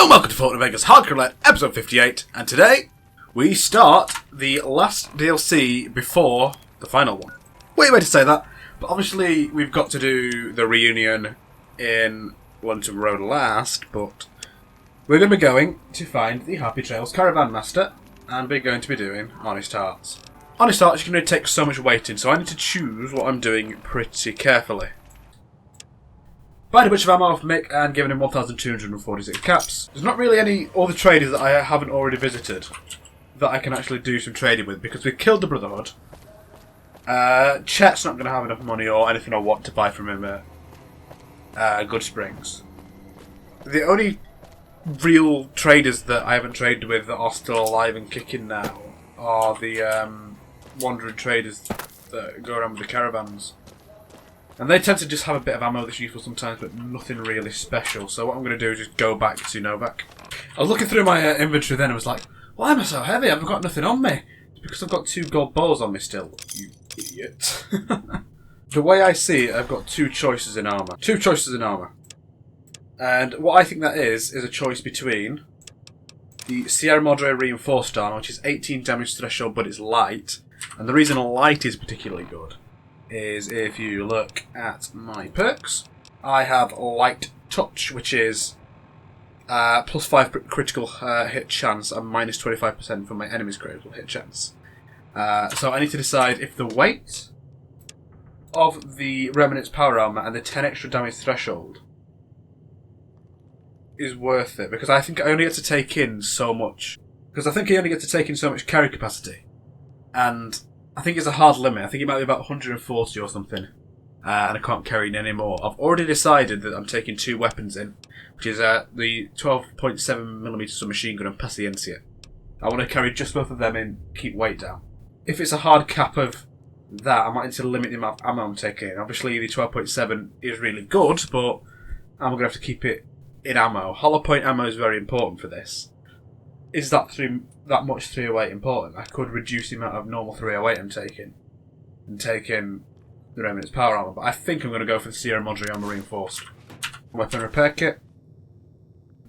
Hello and welcome to Fallout New Vegas Hardcore Roulette, episode 58, and today we start the last DLC before the final one. Weird way to say that, but obviously we've got to do the reunion in London Road last, but we're going to be going to find the Happy Trails Caravan Master, and we're going to be doing Honest Hearts. Honest Hearts can only take so much waiting, so I need to choose what I'm doing pretty carefully. Buying a bunch of ammo off Mick and giving him 1,246 caps. There's not really any other traders that I haven't already visited that I can actually do some trading with, because we've killed the Brotherhood. Chet's not going to have enough money or anything I want to buy from him at Good Springs. The only real traders that I haven't traded with that are still alive and kicking now are the wandering traders that go around with the caravans. And they tend to just have a bit of ammo that's useful sometimes, but nothing really special. So what I'm going to do is just go back to Novak. I was looking through my inventory then and was like, why am I so heavy? I've got nothing on me. It's because I've got 2 gold balls on me still, you idiot. The way I see it, I've got 2 choices in armour. 2 choices in armour. And what I think that is a choice between the Sierra Madre Reinforced Armour, which is 18 damage threshold, but it's light. And the reason light is particularly good is if you look at my perks, I have Light Touch, which is plus 5 critical hit chance and minus 25% for my enemy's critical hit chance. So I need to decide if the weight of the Remnant's power armor and the 10 extra damage threshold is worth it, because I think I only get to take in so much. Because I think I only get to take in so much carry capacity, and I think it's a hard limit. I think it might be about 140 or something, and I can't carry in any more. I've already decided that I'm taking 2 weapons in, which is the 12.7mm submachine gun and Paciencia. I want to carry just both of them in, keep weight down. If it's a hard cap of that, I might need to limit the amount of ammo I'm taking in. Obviously, the 12.7 is really good, but I'm going to have to keep it in ammo. Hollow point ammo is very important for this. Is that much 308 important? I could reduce the amount of normal 308 I'm taking and take in the Remnant's power armor, but I think I'm going to go for the Sierra Madre Armor Reinforced weapon repair kit.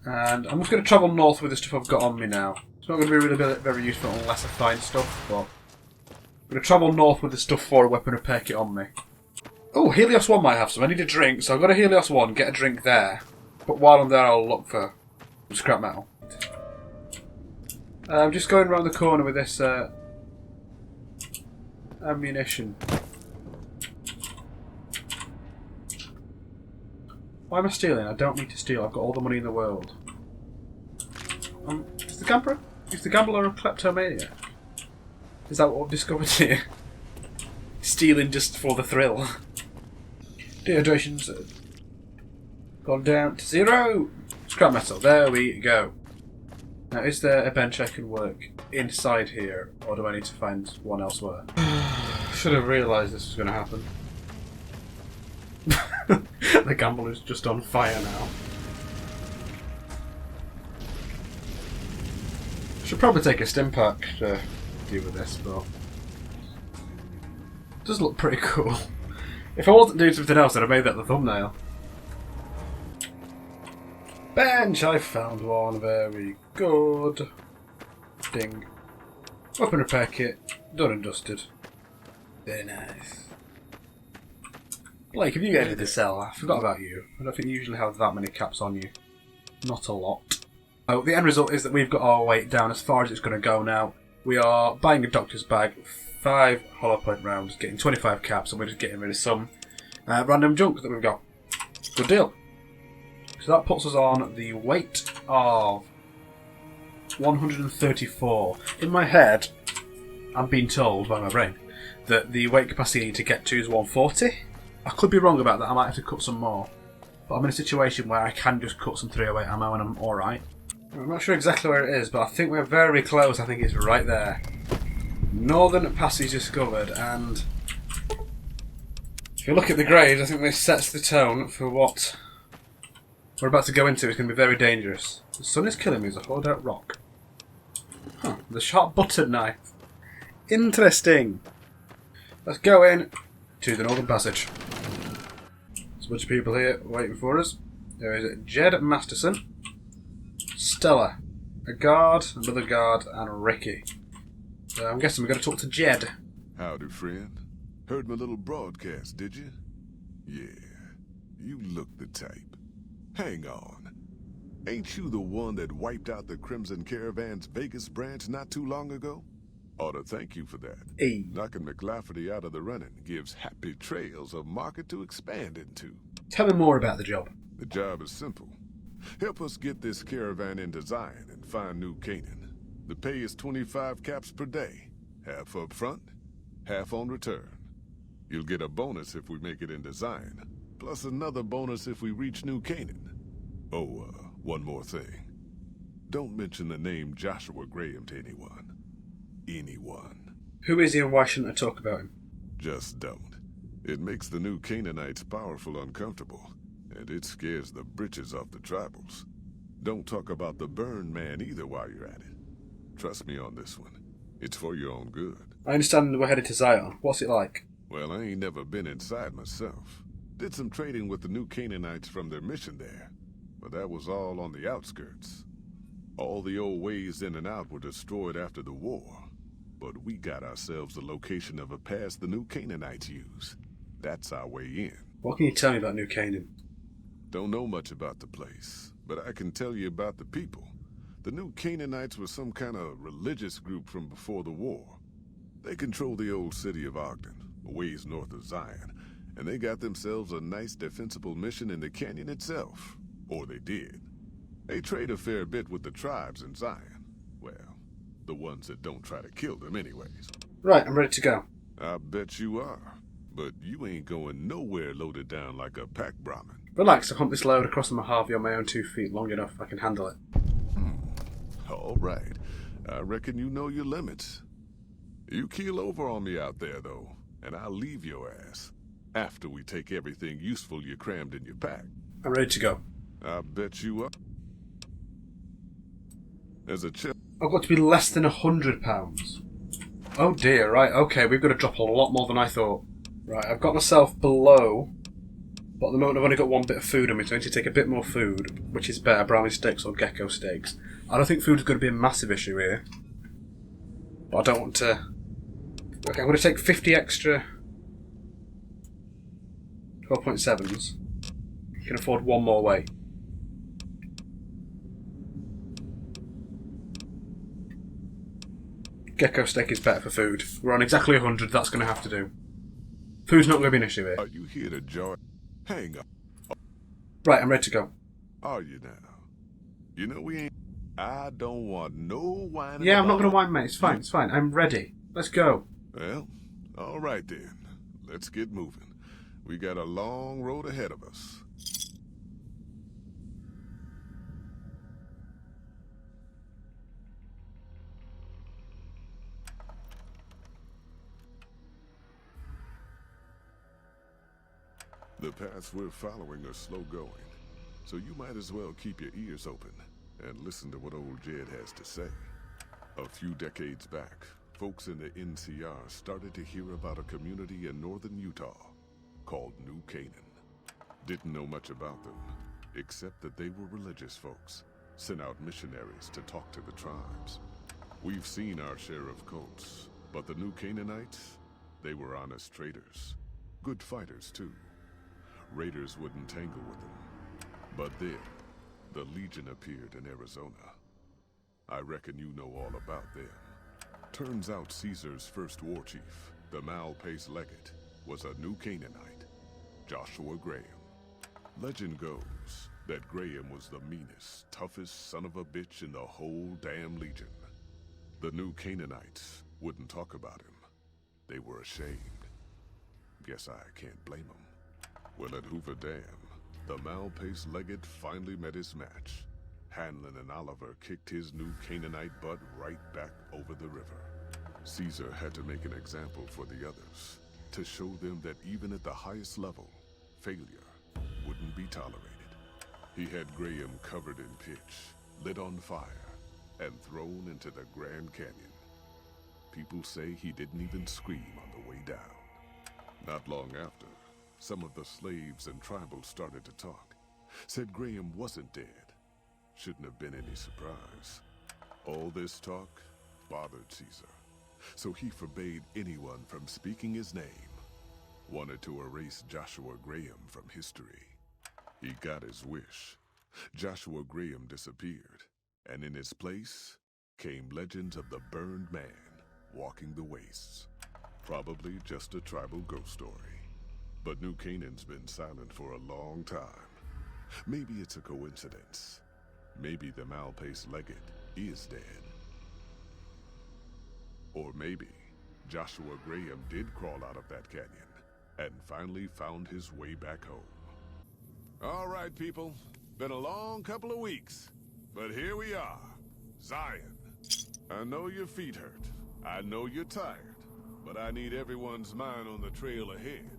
And I'm just going to travel north with the stuff I've got on me now. It's not going to be really very useful unless I find stuff, but I'm going to travel north with the stuff for a weapon repair kit on me. Oh, Helios 1 might have some. I need a drink, so I've got a Helios 1, get a drink there. But while I'm there, I'll look for scrap metal. I'm just going around the corner with this ammunition. Why am I stealing? I don't need to steal. I've got all the money in the world. Is the gambler a kleptomaniac? Is that what I've discovered here? Stealing just for the thrill. Dehydration's gone down to 0. Scrap metal. There we go. Now, is there a bench I can work inside here, or do I need to find one elsewhere? Should have realised this was going to happen. The gambler's just on fire now. Should probably take a stim pack to deal with this, but it does look pretty cool. If I wasn't doing something else, I'd have made that the thumbnail. Bench! I found one. Very good. Ding. Weapon repair kit. Done and dusted. Very nice. Blake, have you got anything to sell? I forgot about you. I don't think you usually have that many caps on you. Not a lot. Oh, the end result is that we've got our weight down as far as it's going to go now. We are buying a doctor's bag, 5 hollow point rounds, getting 25 caps, and we're just getting rid of some random junk that we've got. Good deal. So that puts us on the weight of 134. In my head, I'm being told by my brain that the weight capacity to get to is 140. I could be wrong about that. I might have to cut some more. But I'm in a situation where I can just cut some 308 ammo and I'm alright. I'm not sure exactly where it is, but I think we're very close. I think it's right there. Northern Passage discovered, and if you look at the grades, I think this sets the tone for what we're about to go into. It's going to be very dangerous. The sun is killing me as I hold out rock. Huh, the sharp buttered knife. Interesting. Let's go in to the Northern Passage. There's a bunch of people here waiting for us. There is Jed Masterson, Stella. A guard, another guard, and Ricky. So I'm guessing we've got to talk to Jed. Howdy, friend. Heard my little broadcast, did you? Yeah, you look the type. Hang on. Ain't you the one that wiped out the Crimson Caravan's Vegas branch not too long ago? Ought to thank you for that. Hey. Knocking McLafferty out of the running gives Happy Trails a market to expand into. Tell me more about the job. The job is simple. Help us get this caravan into Zion and find New Canaan. The pay is 25 caps per day. Half up front, half on return. You'll get a bonus if we make it into Zion, plus another bonus if we reach New Canaan. Oh, one more thing. Don't mention the name Joshua Graham to anyone. Anyone. Who is he and why shouldn't I talk about him? Just don't. It makes the New Canaanites powerful uncomfortable, and it scares the britches off the tribals. Don't talk about the burn man either while you're at it. Trust me on this one. It's for your own good. I understand we're headed to Zion. What's it like? Well, I ain't never been inside myself. Did some trading with the New Canaanites from their mission there, but that was all on the outskirts. All the old ways in and out were destroyed after the war, but we got ourselves the location of a pass the New Canaanites use. That's our way in. What can you tell me about New Canaan? Don't know much about the place, but I can tell you about the people. The New Canaanites were some kind of religious group from before the war. They control the old city of Ogden, a ways north of Zion, and they got themselves a nice defensible mission in the canyon itself. Or they did. They trade a fair bit with the tribes in Zion. Well, the ones that don't try to kill them anyways. Right, I'm ready to go. I bet you are. But you ain't going nowhere loaded down like a pack Brahmin. Relax, I've humped this load across the Mojave on my own 2 feet long enough. I can handle it. All right. I reckon you know your limits. You keel over on me out there, though, and I'll leave your ass. After we take everything useful you crammed in your pack. I'm ready to go. I bet you are. There's a chip. I've got to be less than £100. Oh dear, right, okay, we've got to drop a lot more than I thought. Right, I've got myself below, but at the moment I've only got one bit of food on me, so I need to take a bit more food, which is better, brownie steaks or gecko steaks. I don't think food is going to be a massive issue here, but I don't want to... Okay, I'm going to take 50 extra 12.7s. You can afford one more way. Gecko steak is better for food. We're on exactly 100, that's going to have to do. Food's not going to be an issue here. Are you here to join? Hang up. Right, I'm ready to go. Are you now? You know we ain't... I don't want no whining. Yeah, I'm not going to whine, mate. It's fine, it's fine. I'm ready. Let's go. Well, all right then. Let's get moving. We got a long road ahead of us. The paths we're following are slow going, so you might as well keep your ears open and listen to what old Jed has to say. A few decades back, folks in the NCR started to hear about a community in northern Utah called New Canaan. Didn't know much about them, except that they were religious folks, sent out missionaries to talk to the tribes. We've seen our share of cults, but the New Canaanites, they were honest traders. Good fighters, too. Raiders wouldn't tangle with them. But then, the Legion appeared in Arizona. I reckon you know all about them. Turns out Caesar's first war chief, the Malpace Legate, was a New Canaanite, Joshua Graham. Legend goes that Graham was the meanest, toughest son of a bitch in the whole damn Legion. The New Canaanites wouldn't talk about him. They were ashamed. Guess I can't blame them. Well, at Hoover Dam, the Malpace Legate finally met his match. Hanlon and Oliver kicked his New Canaanite butt right back over the river. Caesar had to make an example for the others, to show them that even at the highest level, failure wouldn't be tolerated. He had Graham covered in pitch, lit on fire, and thrown into the Grand Canyon. People say he didn't even scream on the way down. Not long after, some of the slaves and tribals started to talk. Said Graham wasn't dead. shouldn't have been any surprise. All this talk bothered Caesar, so he forbade anyone from speaking his name. Wanted to erase Joshua Graham from history. He got his wish. Joshua Graham disappeared, and in his place came legends of the burned man walking the wastes. Probably just a tribal ghost story. But New Canaan's been silent for a long time. Maybe it's a coincidence. Maybe the Malpace legate is dead. Or maybe Joshua Graham did crawl out of that canyon and finally found his way back home. All right, people. Been a long couple of weeks, but here we are. Zion. I know your feet hurt. I know you're tired, but I need everyone's mind on the trail ahead.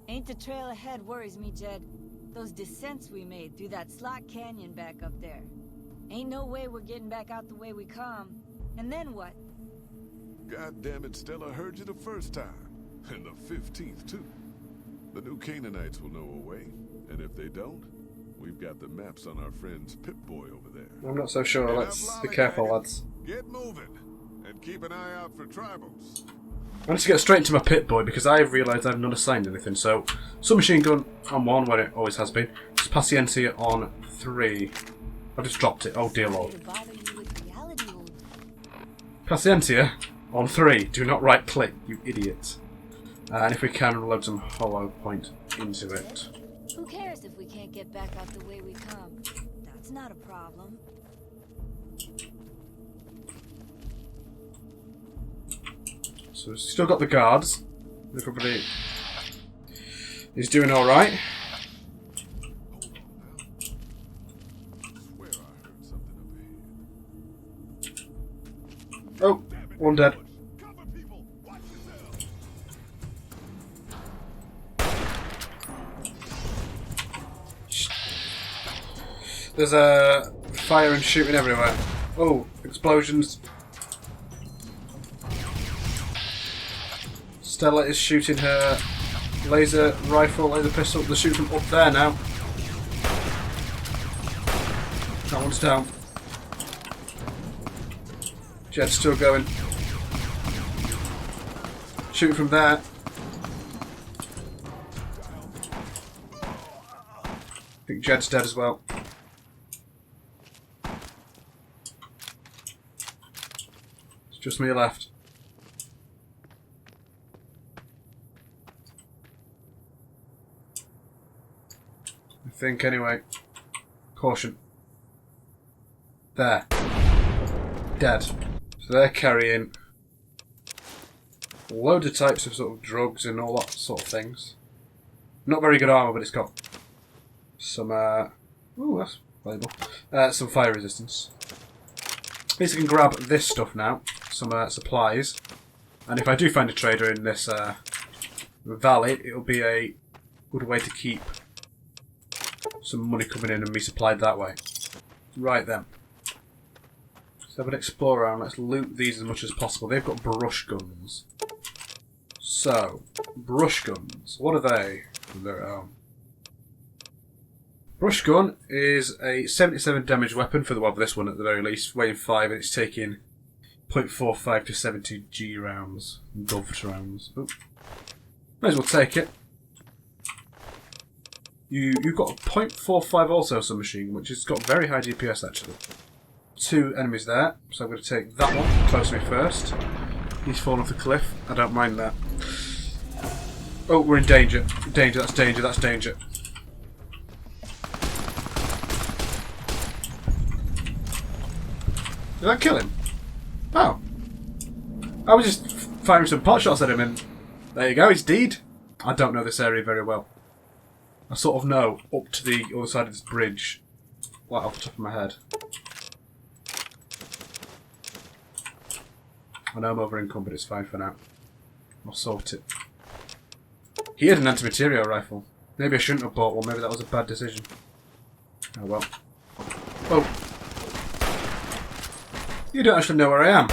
Ain't the trail ahead worries me, Jed. Those descents we made through that slot canyon back up there. Ain't no way we're getting back out the way we come. And then what? God damn it, Stella heard you the first time. And the 15th, too. The New Canaanites will know a way. And if they don't, we've got the maps on our friend's Pip-Boy over there. I'm not so sure. Let's be careful, lads. Get moving. And keep an eye out for tribals. I need to get straight into my Pip-Boy because I've realised I've not assigned anything. So, submachine gun on 1, where it always has been. Pacientia on 3. I've just dropped it. Oh dear lord. Pacientia on 3. Do not right click, you idiot. And if we can, load some hollow point into it. Who cares if we can't get back out the way we come? That's not a problem. So we've still got the guards. Everybody is doing alright. Oh, one dead. There's a fire and shooting everywhere. Oh, explosions. Stella is shooting her laser rifle, laser pistol. They're shooting from up there now. That one's down. Jed's still going. Shooting from there. I think Jed's dead as well. It's just me left. I think anyway. Caution. There. Dead. So they're carrying loads of types of sort of drugs and all that sort of things. Not very good armour, but it's got some, ooh, that's valuable. Some fire resistance. At least I can grab this stuff now. Some supplies. And if I do find a trader in this valley, it'll be a good way to keep some money coming in and be supplied that way. Right then. Let's have an explore around. Let's loot these as much as possible. They've got brush guns. So, brush guns. What are they? Brush gun is a 77 damage weapon for the well, this one at the very least, weighing 5, and it's taking 0.45 to 70 G rounds, Gov rounds. Oop. Might as well take it. You've got a 0.45 also submachine, which has got very high DPS actually. 2 enemies there, so I'm going to take that one close to me first. He's fallen off the cliff. I don't mind that. Oh, we're in danger. Danger, that's danger, that's danger. Did that kill him? Oh. I was just firing some pot shots at him and there you go, he's dead. I don't know this area very well. I sort of know up to the other side of this bridge, right off the top of my head. I know I'm over income, but it's fine for now. I'll sort it. He had an anti-material rifle. Maybe I shouldn't have bought one, maybe that was a bad decision. Oh well. Oh. You don't actually know where I am.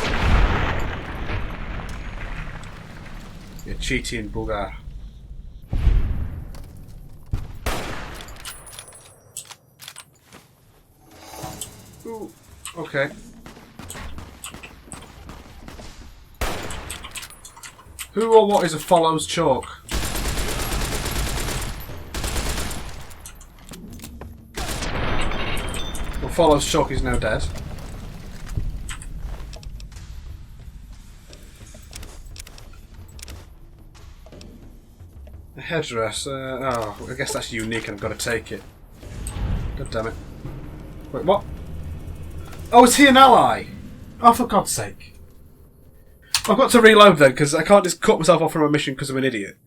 You cheating Bulgar. Ooh, okay. Who or what is a follows chalk? Well, follows chalk is now dead. A headdress. Oh, I guess that's unique and I've got to take it. God damn it. Wait, what? Oh, is he an ally? Oh, for God's sake. I've got to reload then, because I can't just cut myself off from a mission because I'm an idiot.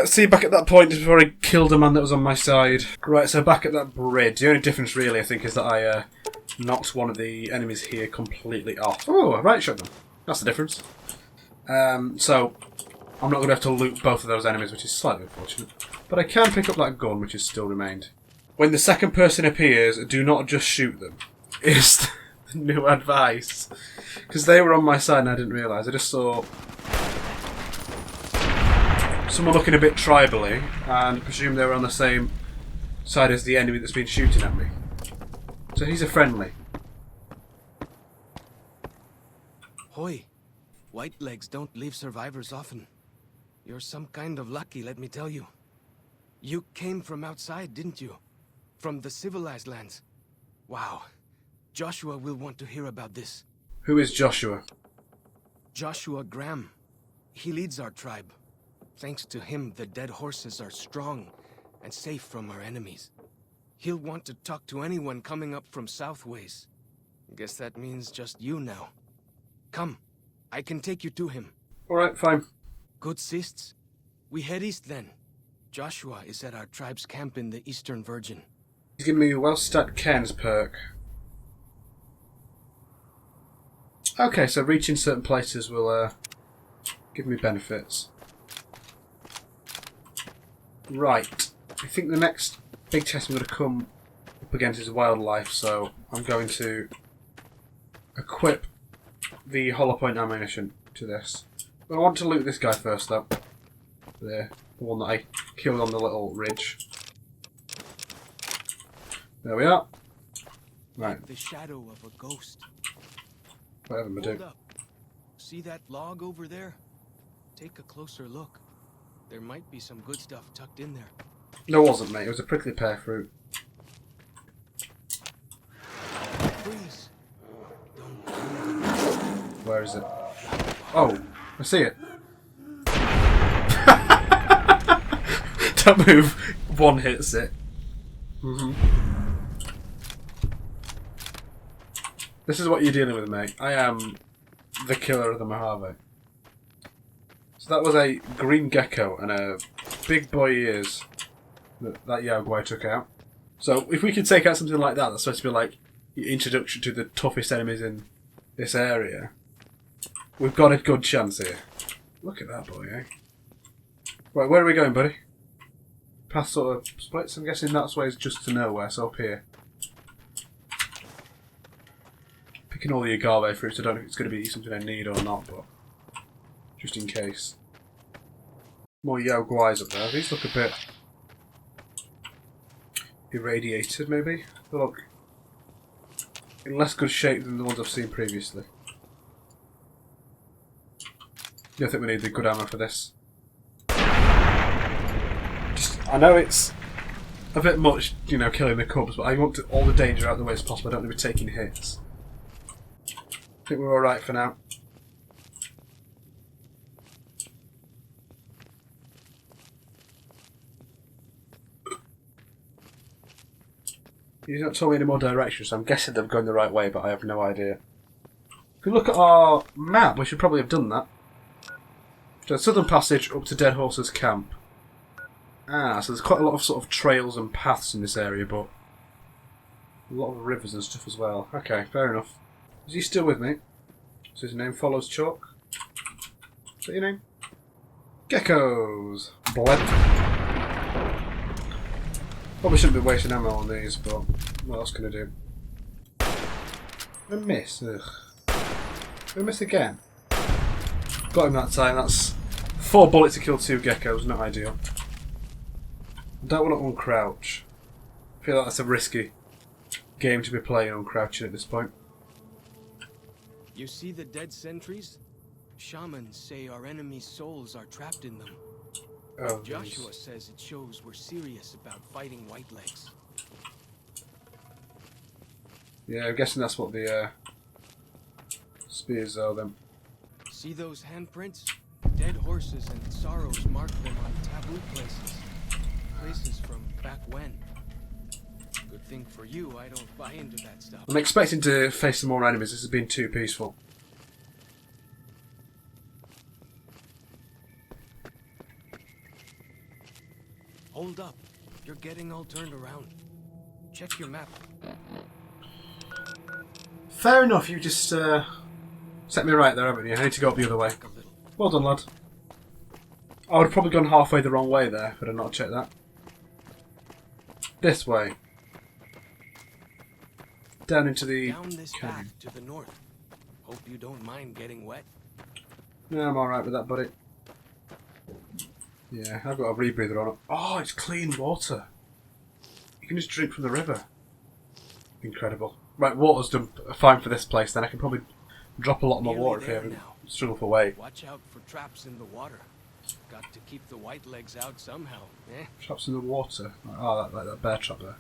See, back at that point, just before I killed a man that was on my side. Right, so back at that bridge. The only difference, really, I think, is that I knocked one of the enemies here completely off. Oh, right shotgun. That's the difference. So, I'm not going to have to loot both of those enemies, which is slightly unfortunate. But I can pick up that gun, which has still remained. When the second person appears, do not just shoot them. Is the new advice. Because they were on my side and I didn't realise. I just saw someone looking a bit tribally and presumed they were on the same side as the enemy that's been shooting at me. So he's a friendly. Hoy, white legs don't leave survivors often. You're some kind of lucky, let me tell you. You came from outside, didn't you? From the civilized lands. Wow. Joshua will want to hear about this. Who is Joshua? Joshua Graham. He leads our tribe. Thanks to him, the dead horses are strong and safe from our enemies. He'll want to talk to anyone coming up from Southways. Guess that means just you now. Come, I can take you to him. Alright, fine. Good sists. We head east then. Joshua is at our tribe's camp in the Eastern Virgin. He's giving me a well-stat Cairns perk. Okay, so reaching certain places will give me benefits. Right. I think the next big test I'm going to come up against is wildlife, so I'm going to equip the hollow point ammunition to this. But I want to loot this guy first, though. There. The one that I killed on the little ridge. There we are. Right. Like the shadow of a ghost. Whatever I do. Hold up. See that log over there? Take a closer look. There might be some good stuff tucked in there. No, it wasn't, mate. It was a prickly pear fruit. Please. Where is it? Oh, I see it. Don't move. One hits it. This is what you're dealing with, mate. I am the killer of the Mojave. So that was a green gecko and a big boy ears that Yaogwai took out. So if we could take out something like that, that's supposed to be like your introduction to the toughest enemies in this area, we've got a good chance here. Look at that boy, eh? Right, where are we going, buddy? Past sort of splits? I'm guessing that's way is just to nowhere, so up here. Picking all the agave fruits. I don't know if it's going to be something I need or not, but just in case. More Yaogwais up there. These look a bit irradiated, maybe? They look in less good shape than the ones I've seen previously. I think we need the good ammo for this. I know it's a bit much, you know, killing the cubs, but I want all the danger out of the way as possible. I don't want to be taking hits. I think we're alright for now. He's not told me any more directions, so I'm guessing they're going the right way, but I have no idea. If we look at our map, we should probably have done that. So southern passage up to Dead Horse's camp. Ah, so there's quite a lot of sort of trails and paths in this area, but a lot of rivers and stuff as well. Okay, fair enough. Is he still with me? So his name follows chalk. Is that your name? Geckos! Bled. Probably shouldn't be wasting ammo on these, but what else can I do? A miss. Ugh. Did I miss again? Got him that time. That's 4 bullets to kill 2 geckos. Not ideal. I don't want to uncrouch. I feel like that's a risky game to be playing on crouching at this point. You see the dead sentries? Shamans say our enemies' souls are trapped in them. Oh, Joshua says it shows we're serious about fighting Whitelegs. Yeah, I'm guessing that's what the spears are then. See those handprints? Dead horses and sorrows mark them on taboo places. Places from back when. Good thing for you, I don't buy into that stuff. I'm expecting to face some more enemies. This has been too peaceful. Hold up. You're getting all turned around. Check your map. Fair enough, you just set me right there, haven't you? I need to go up the other way. Back a little. Well done, lad. I would have probably gone halfway the wrong way there if I'd not checked that. This way. Down into the Down this canyon. path to the north. Hope you don't mind getting wet. Yeah, I'm alright with that, buddy. Yeah, I've got a rebreather on it. Oh, it's clean water. You can just drink from the river. Incredible. Right, water's done fine for this place then. I can probably drop a lot more Nearly water if I there haven't now. struggle for weight. Watch out for traps in the water. Got to keep the Whitelegs out somehow, eh? Traps in the water. Oh, that bear trap there.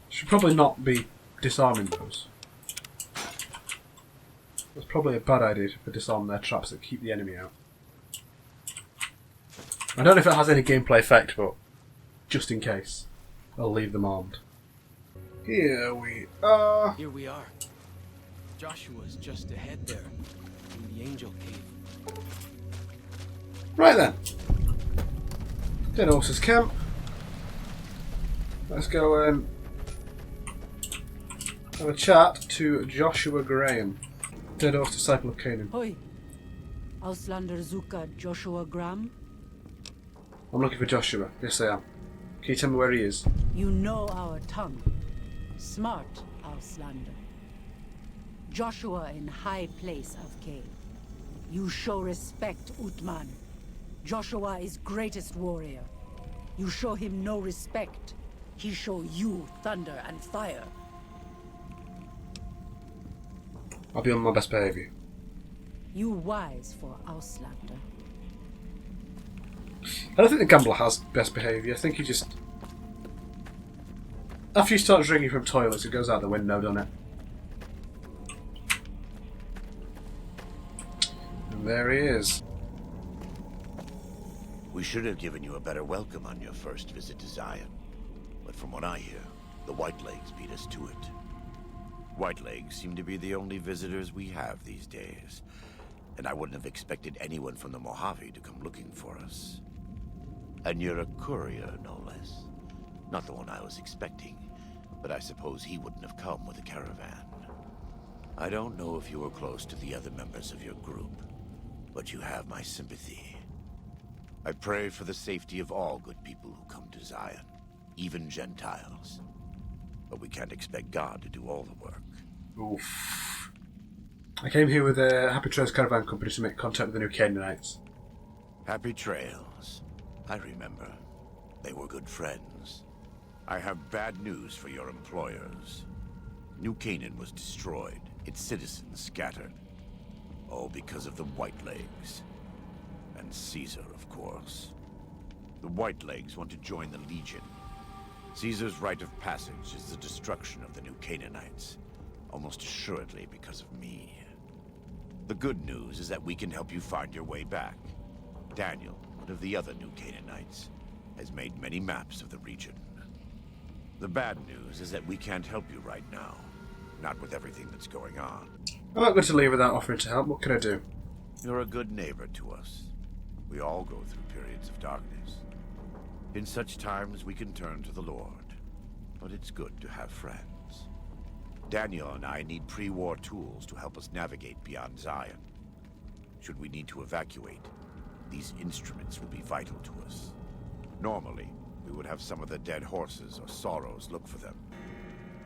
Should probably not be disarming those. That's probably a bad idea to disarm their traps that keep the enemy out. I don't know if it has any gameplay effect, but just in case, I'll leave them armed. Here we are. Here we are. Joshua's just ahead there, in the Angel Cave. Right then. Dead Horses Camp. Let's go and have a chat to Joshua Graham, Dead Horse Disciple of Canaan. Hoi. Auslander Zuka Joshua Graham. I'm looking for Joshua. Yes, I am. Can you tell me where he is? You know our tongue. Smart, Auslander. Joshua in high place of cave. You show respect, Utman. Joshua is greatest warrior. You show him no respect. He show you thunder and fire. I'll be on my best behaviour. You wise for Auslander. I don't think the gambler has best behaviour. I think he just... After you start drinking from toilets, it goes out the window, doesn't it? And there he is. We should have given you a better welcome on your first visit to Zion. But from what I hear, the Whitelegs beat us to it. Whitelegs seem to be the only visitors we have these days. And I wouldn't have expected anyone from the Mojave to come looking for us. And you're a courier, no less. Not the one I was expecting, but I suppose he wouldn't have come with a caravan. I don't know if you were close to the other members of your group, but you have my sympathy. I pray for the safety of all good people who come to Zion, even Gentiles. But we can't expect God to do all the work. Oof. I came here with a Happy Trails Caravan Company to make contact with the new Canaanites. Happy Trails. I remember. They were good friends. I have bad news for your employers. New Canaan was destroyed, its citizens scattered. All because of the Whitelegs. And Caesar, of course. The Whitelegs want to join the Legion. Caesar's rite of passage is the destruction of the new Canaanites. Almost assuredly because of me. The good news is that we can help you find your way back. Daniel, one of the other new Canaanites, has made many maps of the region. The bad news is that we can't help you right now. Not with everything that's going on. I'm not going to leave without offering to help. What can I do? You're a good neighbor to us. We all go through periods of darkness. In such times, we can turn to the Lord. But it's good to have friends. Daniel and I need pre-war tools to help us navigate beyond Zion. Should we need to evacuate, these instruments will be vital to us. Normally, we would have some of the dead horses or sorrows look for them.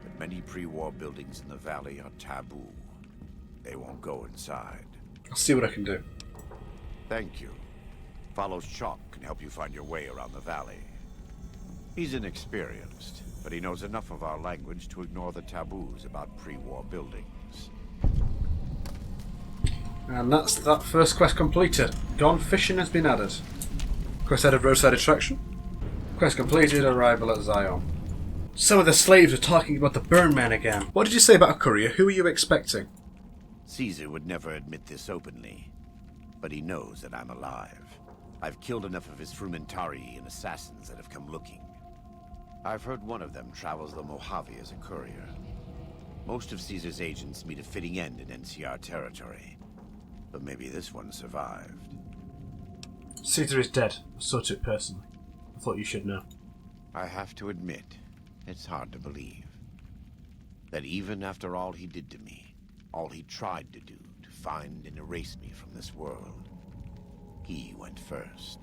But many pre-war buildings in the valley are taboo. They won't go inside. I'll see what I can do. Thank you. Follow's chalk can help you find your way around the valley. He's inexperienced, but he knows enough of our language to ignore the taboos about pre-war buildings. And that's that first quest completed. Gone fishing has been added. Quest added roadside attraction. Quest completed, arrival at Zion. Some of the slaves are talking about the Burn Man again. What did you say about a courier? Who are you expecting? Caesar would never admit this openly, but he knows that I'm alive. I've killed enough of his frumentari and assassins that have come looking. I've heard one of them travels the Mojave as a courier. Most of Caesar's agents meet a fitting end in NCR territory, but maybe this one survived. Caesar is dead. I saw to it personally. I thought you should know. I have to admit, it's hard to believe that even after all he did to me, all he tried to do to find and erase me from this world, he went first.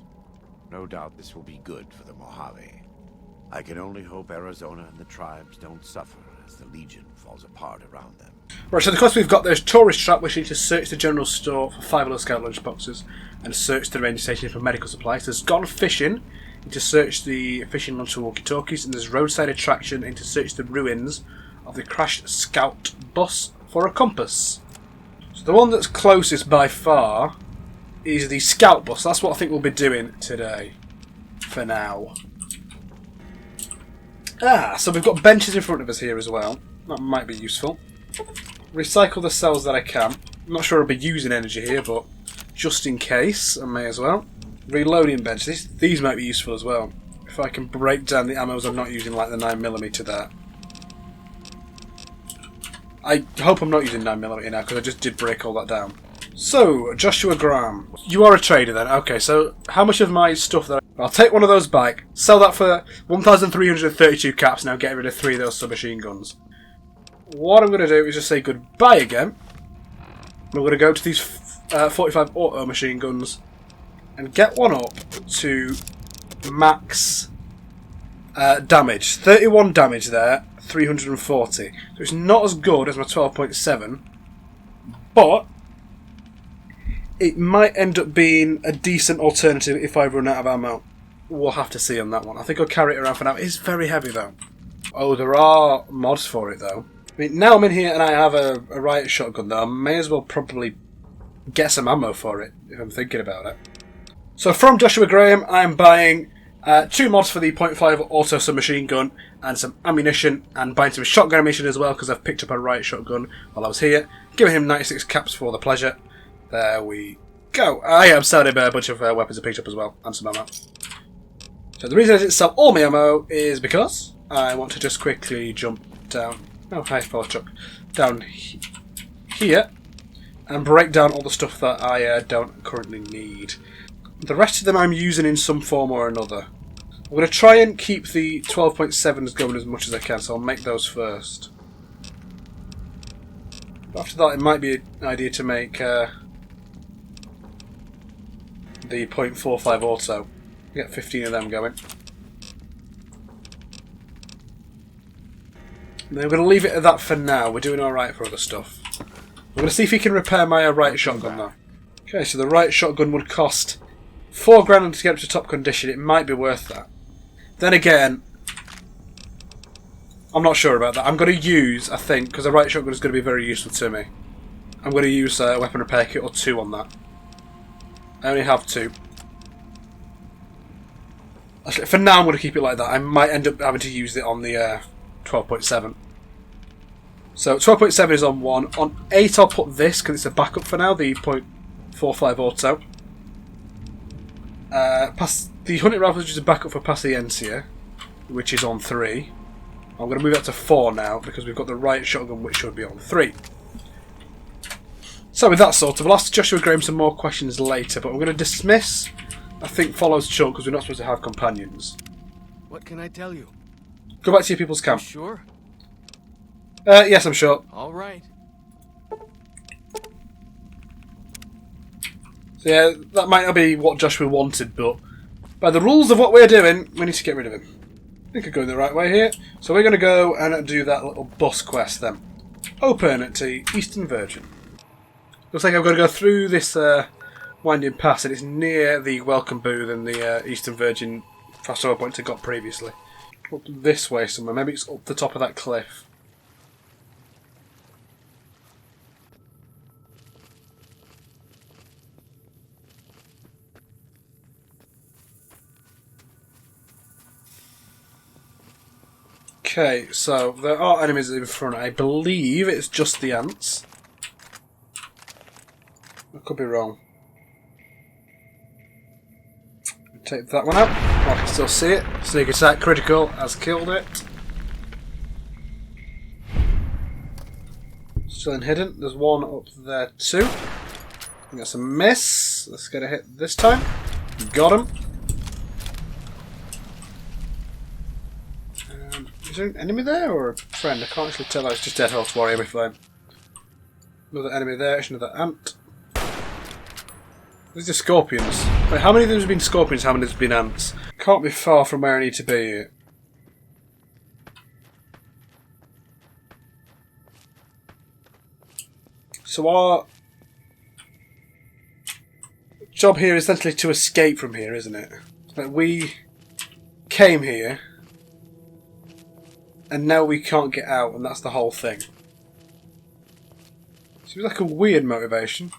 No doubt this will be good for the Mojave. I can only hope Arizona and the tribes don't suffer as the Legion falls apart around them. Right, so the quest we've got there is Tourist Trap, which need to search the general store for 5 Little Scout lunchboxes and search the ranger station for medical supplies. There's Gone Fishing, need to search the fishing lunch for walkie-talkies, and there's Roadside Attraction, need to search the ruins of the crashed scout bus for a compass. So the one that's closest by far is the scout bus. That's what I think we'll be doing today, for now. So we've got benches in front of us here as well. That might be useful. Recycle the cells that I can. I'm not sure I'll be using energy here, but just in case, I may as well. Reloading benches. These might be useful as well. If I can break down the ammos I'm not using, like the 9mm there. I hope I'm not using 9mm now, because I just did break all that down. So, Joshua Graham. You are a trader then. Okay, so how much of my stuff that I'll take one of those back, sell that for 1,332 caps, now get rid of 3 of those submachine guns. What I'm going to do is just say goodbye again. We're going to go to these 45 auto machine guns and get one up to max damage. 31 damage there, 340. So it's not as good as my 12.7, but it might end up being a decent alternative if I run out of ammo. We'll have to see on that one. I think I'll carry it around for now. It is very heavy though. Oh, there are mods for it though. I mean, now I'm in here and I have a riot shotgun though. I may as well probably get some ammo for it if I'm thinking about it. So from Joshua Graham, I'm buying 2 mods for the .5 auto submachine gun and some ammunition, and buying some shotgun ammunition as well because I've picked up a riot shotgun while I was here. Giving him 96 caps for the pleasure. There we go. I'm selling him a bunch of weapons I picked up as well, and some ammo. So the reason I didn't sell all my ammo is because I want to just quickly jump down. Oh, hi, fellow Chuck. Down here and break down all the stuff that I don't currently need. The rest of them I'm using in some form or another. I'm going to try and keep the 12.7s going as much as I can, so I'll make those first. After that, it might be an idea to make the .45 auto. Get 15 of them going. And then we're going to leave it at that for now. We're doing alright for other stuff. We're going to see if he can repair my riot shotgun now. Okay, so the riot shotgun would cost $4,000 to get up to top condition. It might be worth that. Then again, I'm not sure about that. I'm going to use, I think, because the riot shotgun is going to be very useful to me, I'm going to use a weapon repair kit or 2 on that. I only have 2. Actually, for now I'm going to keep it like that. I might end up having to use it on the 12.7. So 12.7 is on 1. On 8 I'll put this because it's a backup for now, the .45 auto. Past the hunting rifle is just a backup for Paciencia, which is on 3. I'm going to move that to 4 now because we've got the riot shotgun, which should be on 3. So with that sorted, we'll ask Joshua Graham some more questions later, but we're going to dismiss, I think, follows Chuck because we're not supposed to have companions. What can I tell you? Go back to your people's camp. You sure? Yes, I'm sure. All right. So yeah, that might not be what Joshua wanted, but by the rules of what we're doing, we need to get rid of him. I think I'm going the right way here. So we're going to go and do that little bus quest then. Open to Eastern Virgin. Looks like I've got to go through this winding pass, and it's near the welcome booth and the Eastern Virgin fast forward point I got previously. Up this way somewhere. Maybe it's up the top of that cliff. Okay, so there are enemies in front. I believe it's just the ants. I could be wrong. Take that one out. I can still see it. Sneak attack critical has killed it. Still in hidden. There's one up there too. I think that's a miss. Let's get a hit this time. Got him. Is there an enemy there or a friend? I can't actually tell. It's just Dead Horse Warrior. We're fine. Another enemy there. It's another ant. These are scorpions. Wait, how many of them have been scorpions? How many have been ants? Can't be far from where I need to be. So our job here is essentially to escape from here, isn't it? Like we came here, and now we can't get out, and that's the whole thing. Seems like a weird motivation.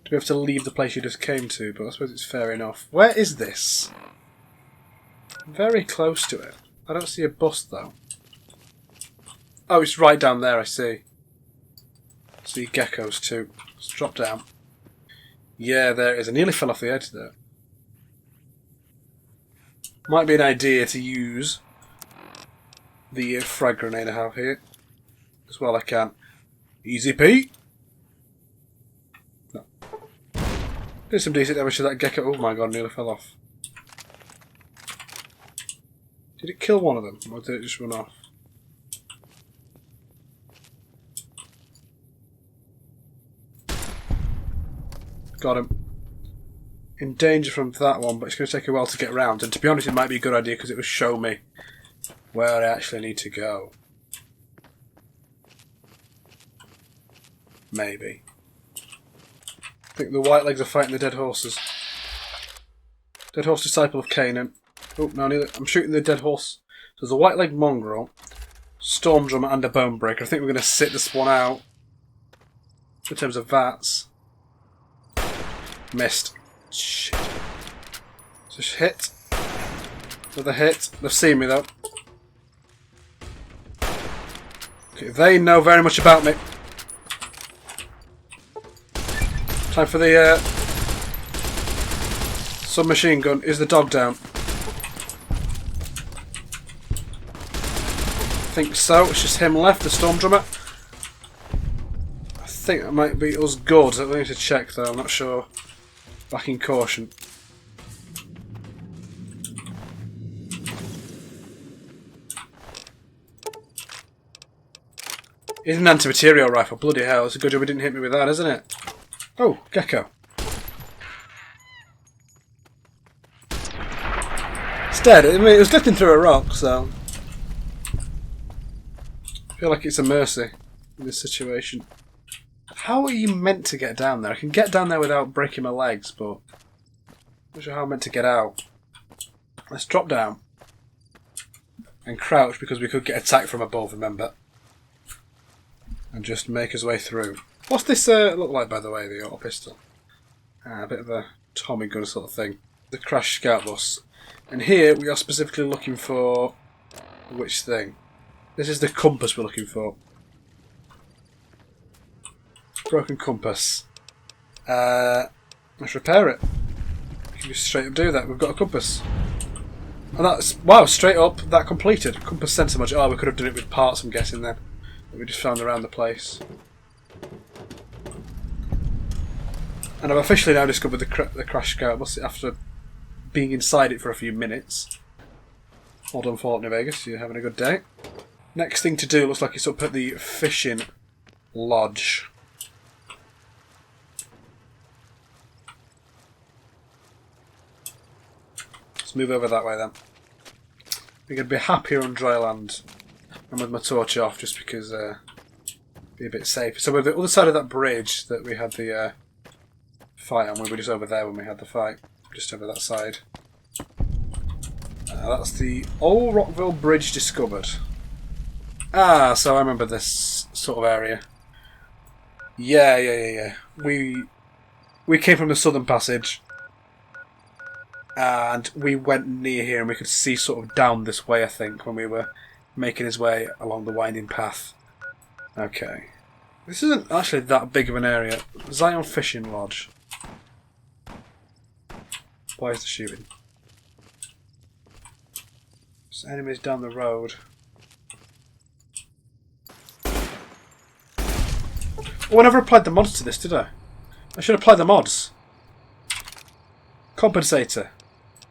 To be able to leave the place you just came to, but I suppose it's fair enough. Where is this? I'm very close to it. I don't see a bus though. Oh, it's right down there, I see. I see geckos too. Let's drop down. Yeah, there it is. I nearly fell off the edge there. Might be an idea to use the frag grenade I have here. As well I can. Easy P! No. Did some decent damage to that gecko. Oh my god, nearly fell off. Did it kill one of them? Or did it just run off? Got him. In danger from that one, but it's going to take a while to get round. And to be honest, it might be a good idea because it will show me where I actually need to go. Maybe. I think the white legs are fighting the dead horses. Dead horse disciple of Canaan. Oh, no, I'm shooting the dead horse. So there's a white leg mongrel, storm drummer, and a bone breaker. I think we're going to sit this one out in terms of VATs. Missed. Shit. Just hit. Another hit. They've seen me though. Okay, they know very much about me. Time for the submachine gun. Is the dog down? I think so. It's just him left, the storm drummer. I think that might be us good. I need to check though, I'm not sure. Lacking caution. It's an anti-material rifle. Bloody hell, it's a good job he didn't hit me with that, isn't it? Oh, gecko. It's dead. I mean, it was drifting through a rock, so I feel like it's a mercy in this situation. How are you meant to get down there? I can get down there without breaking my legs, but I'm not sure how I'm meant to get out. Let's drop down and crouch because we could get attacked from above, remember? And just make his way through. What's this look like, by the way, the auto pistol? A bit of a Tommy gun sort of thing. The crashed scout bus. And here we are specifically looking for which thing? This is the compass we're looking for. Broken compass. Let's repair it. We can just straight up do that. We've got a compass. And that's, wow, straight up, that completed. Compass sensor module. Oh, we could have done it with parts, I'm guessing then. That we just found around the place. And I've officially now discovered the crash scout bus after being inside it for a few minutes. Well done, Fallout New Vegas. You're having a good day. Next thing to do looks like it's up at the fishing lodge. Let's move over that way then. We're going to be happier on dry land. And with my torch off just because be a bit safer. So we're the other side of that bridge that we had the fight on. We were just over there when we had the fight. Just over that side. That's the Old Rockville Bridge discovered. Ah, so I remember this sort of area. Yeah. We came from the Southern Passage. And we went near here and we could see sort of down this way, I think, when we were making his way along the winding path. Okay. This isn't actually that big of an area. Zion Fishing Lodge. Why is the shooting? There's enemies down the road. Oh, I never applied the mods to this, did I? I should apply the mods. Compensator.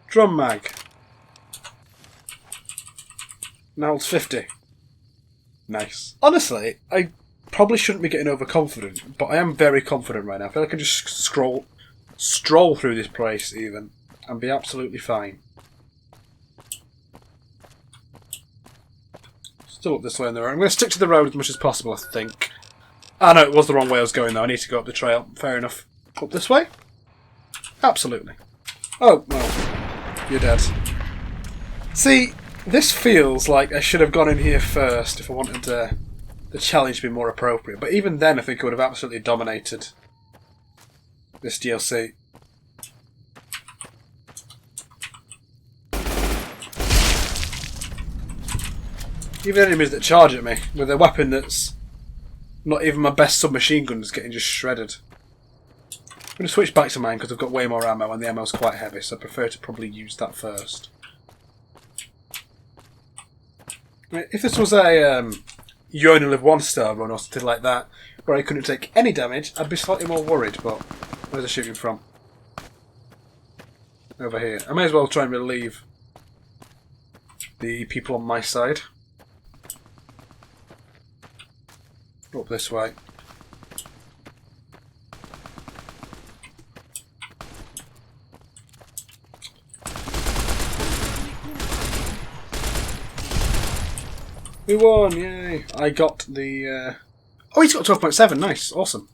Drum mag. Now it's 50. Nice. Honestly, I probably shouldn't be getting overconfident, but I am very confident right now. I feel like I can just stroll through this place even, and be absolutely fine. Still up this way on the road. I'm going to stick to the road as much as possible, I think. Ah no, it was the wrong way I was going though. I need to go up the trail. Fair enough. Up this way? Absolutely. Oh, well, you're dead. See, this feels like I should have gone in here first if I wanted the challenge to be more appropriate. But even then, I think I would have absolutely dominated this DLC. Even enemies that charge at me with a weapon that's not even my best submachine gun is getting just shredded. I'm going to switch back to mine because I've got way more ammo and the ammo's quite heavy, so I prefer to probably use that first. I mean, if this was a you only live one star run or something like that, where I couldn't take any damage, I'd be slightly more worried, but where's the shooting from? Over here. I may as well try and relieve the people on my side. Up this way. We won! Yay! I got the... Oh, he's got 12.7. Nice. Awesome.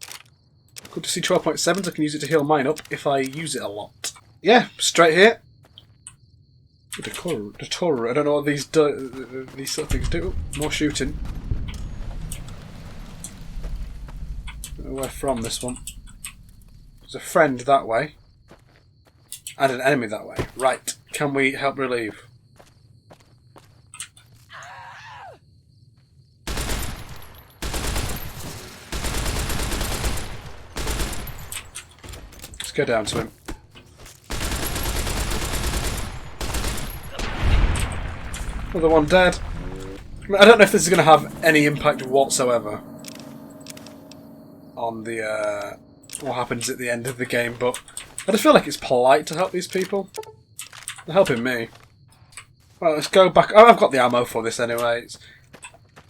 Good to see 12.7s. I can use it to heal mine up if I use it a lot. Yeah, straight here. Detor. I don't know what these sort of things do. More shooting. Don't know where from this one. There's a friend that way. And an enemy that way. Right. Can we help relieve? Let's go down to him. Another one dead. I mean, I don't know if this is going to have any impact whatsoever on the what happens at the end of the game, but I just feel like it's polite to help these people. They're helping me. Well, let's go back. Oh, I've got the ammo for this anyway.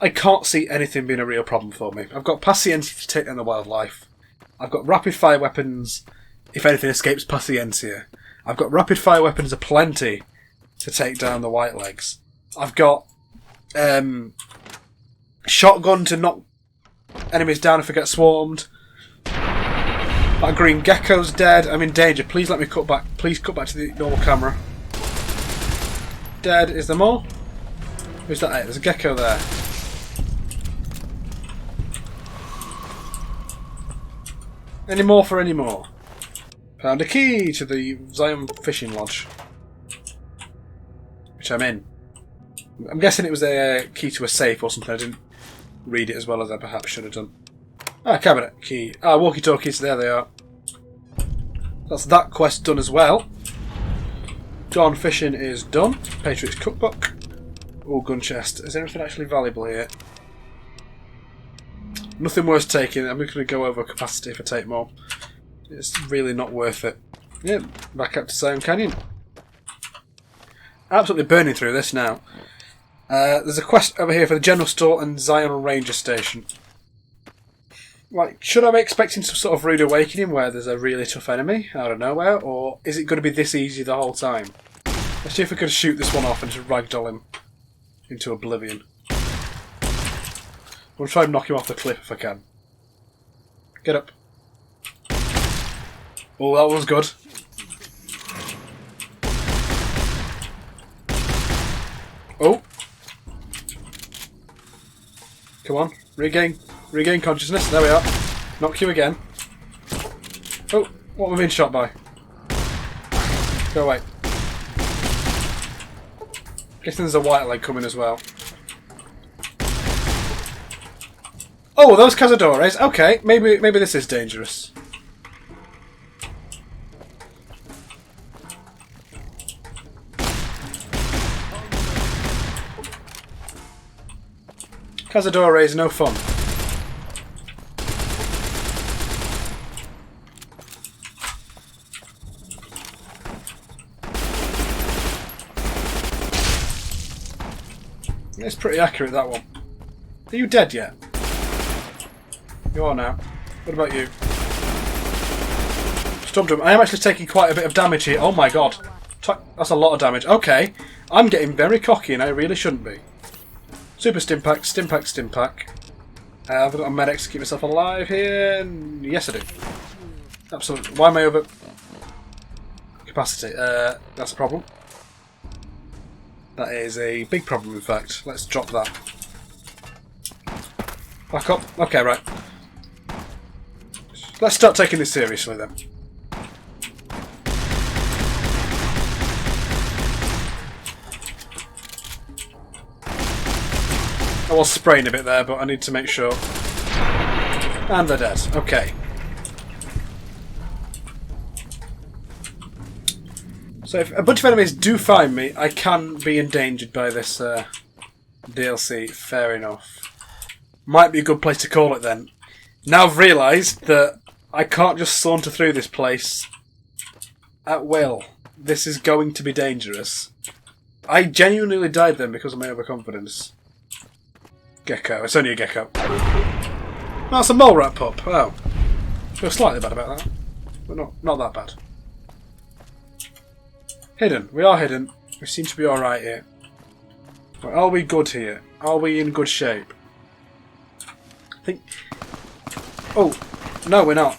I can't see anything being a real problem for me. I've got Paciencia to take down the wildlife. I've got rapid fire weapons if anything escapes Paciencia. I've got rapid fire weapons aplenty to take down the white legs. I've got shotgun to knock enemies down if I get swarmed. That green gecko's dead. I'm in danger. Please let me cut back. Please cut back to the normal camera. Dead. Is there more? Who's that? There's a gecko there. Any more for any more? Found a key to the Zion Fishing Lodge, which I'm in. I'm guessing it was a key to a safe or something. I didn't read it as well as I perhaps should have done. Ah, cabinet key. Ah, walkie-talkies. There they are. That's that quest done as well. Dawn fishing is done. Patriot's cookbook. Oh, gun chest. Is there anything actually valuable here? Nothing worth taking. I'm going to go over capacity if I take more. It's really not worth it. Yeah, back up to Zion Canyon. Absolutely burning through this now. There's a quest over here for the General Store and Zion Ranger Station. Like, should I be expecting some sort of rude awakening where there's a really tough enemy out of nowhere, or is it going to be this easy the whole time? Let's see if we can shoot this one off and just ragdoll him into oblivion. I'm going to try and knock him off the cliff if I can. Get up. Oh, that was good. Come on. Regain consciousness. There we are. Knock you again. Oh, what am I being shot by? Go away. Guessing there's a white leg coming as well. Oh, those cazadores. Okay, maybe this is dangerous. Cazadores, no fun. It's pretty accurate, that one. Are you dead yet? You are now. What about you? Stumped him. I am actually taking quite a bit of damage here. Oh my god. That's a lot of damage. Okay. I'm getting very cocky and I really shouldn't be. Super Stimpack, Stimpack, Stimpack. I've got a medic to keep myself alive here. Yes, I do. Absolutely. Why am I over capacity? That's a problem. That is a big problem, in fact. Let's drop that. Back up. Okay, right. Let's start taking this seriously then. I was spraying a bit there, but I need to make sure. And they're dead. Okay. So if a bunch of enemies do find me, I can be endangered by this DLC. Fair enough. Might be a good place to call it then. Now I've realised that I can't just saunter through this place at will. This is going to be dangerous. I genuinely died then because of my overconfidence. Gecko. It's only a gecko. Oh, it's a mole rat pup. Oh. I feel slightly bad about that. But not that bad. Hidden. We are hidden. We seem to be alright here. Right, are we good here? Are we in good shape? I think... Oh! No, we're not.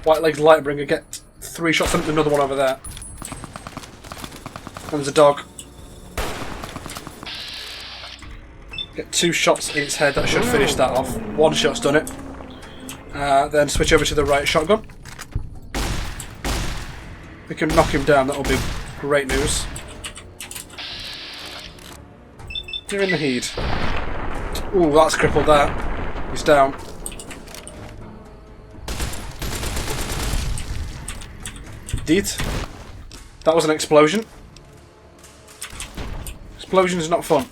White Legs Lightbringer. Get 3 shots and another one over there. And there's a dog. Get 2 shots in its head. That should finish that off. 1 shot's done it. Then switch over to the right shotgun. We can knock him down, that'll be great news. You're in the heat. Ooh, that's crippled that. He's down. Indeed. That was an explosion. Explosion's not fun.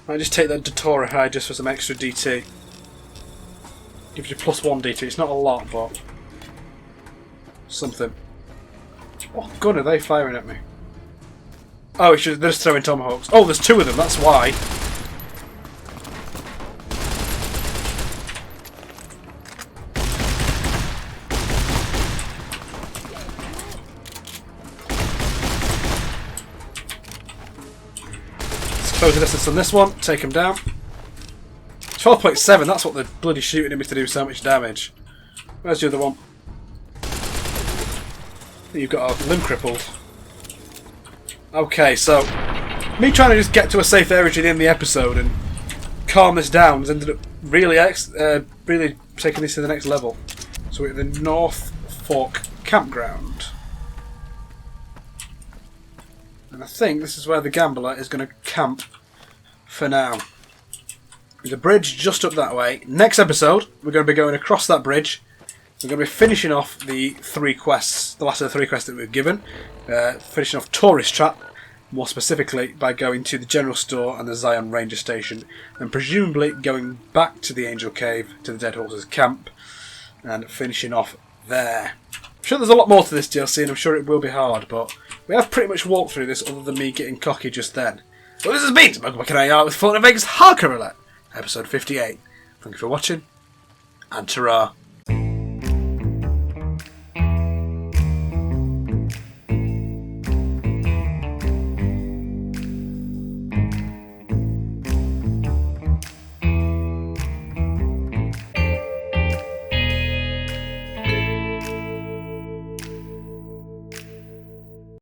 I just take that Datora high just for some extra DT. Gives you +1 DT. It's not a lot, but something. What gun are they firing at me? Oh, they're just throwing tomahawks. Oh, there's 2 of them, that's why. Let's close the distance on this one, take him down. 12.7, that's what they're bloody shooting at me to do so much damage. Where's the other one? You've got a limb crippled. Okay, so me trying to just get to a safe area to the end of the episode and calm this down has ended up really really taking this to the next level. So we're at the North Fork Campground. And I think this is where the gambler is going to camp for now. There's a bridge just up that way. Next episode, we're going to be going across that bridge. We're going to be finishing off the 3 quests, the last of the 3 quests that we've given. Finishing off Tourist Trap, more specifically by going to the General Store and the Zion Ranger Station, and presumably going back to the Angel Cave, to the Dead Horses Camp, and finishing off there. I'm sure there's a lot more to this DLC, and I'm sure it will be hard, but we have pretty much walked through this other than me getting cocky just then. Well, this has been Welcome Back in with Fallout Vegas Hardcore Roulette, episode 58. Thank you for watching, and ta-ra.